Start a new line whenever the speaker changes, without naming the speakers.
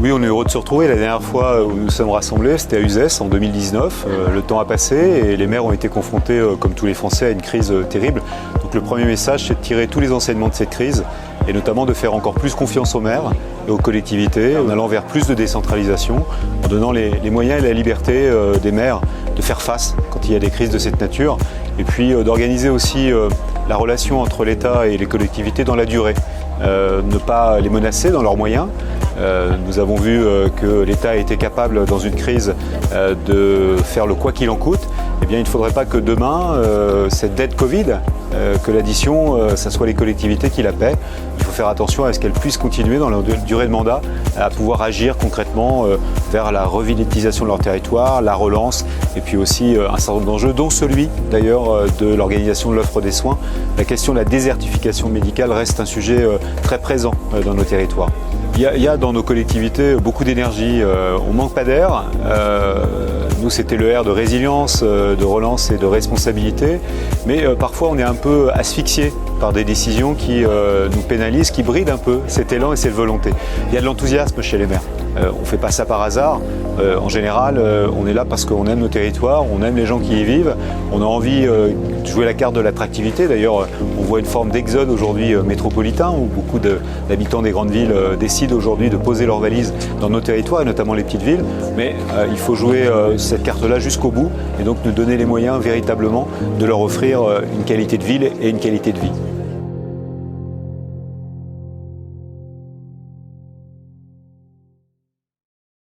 Oui, on est heureux de se retrouver. La dernière fois où nous sommes rassemblés, c'était à Uzès en 2019. Le temps a passé et les maires ont été confrontés, comme tous les Français, à une crise terrible. Donc le premier message, c'est de tirer tous les enseignements de cette crise et notamment de faire encore plus confiance aux maires et aux collectivités, en allant vers plus de décentralisation, en donnant les moyens et la liberté des maires de faire face quand il y a des crises de cette nature, et puis d'organiser aussi la relation entre l'État et les collectivités dans la durée. Ne pas les menacer dans leurs moyens. Nous avons vu que l'État a été capable, dans une crise, de faire le quoi qu'il en coûte. Eh bien, il ne faudrait pas que demain, cette dette Covid, que l'addition, ça soit les collectivités qui la paient. Il faut faire attention à ce qu'elles puissent continuer dans leur durée de mandat à pouvoir agir concrètement vers la revitalisation de leur territoire, la relance et puis aussi un certain nombre d'enjeux, dont celui d'ailleurs de l'organisation de l'offre des soins. La question de la désertification médicale reste un sujet très présent dans nos territoires. Il y a dans nos collectivités beaucoup d'énergie, on ne manque pas d'air. Nous, c'était le R de résilience, de relance et de responsabilité, mais parfois on est un peu asphyxié par des décisions qui nous pénalisent, qui brident un peu cet élan et cette volonté. Il y a de l'enthousiasme chez les maires. On ne fait pas ça par hasard. En général, on est là parce qu'on aime nos territoires, on aime les gens qui y vivent, on a envie de jouer la carte de l'attractivité. D'ailleurs, on voit une forme d'exode aujourd'hui métropolitain où beaucoup d'habitants des grandes villes décident aujourd'hui de poser leurs valises dans nos territoires et notamment les petites villes. Mais il faut jouer cette carte-là jusqu'au bout et donc nous donner les moyens véritablement de leur offrir une qualité de ville et une qualité de vie.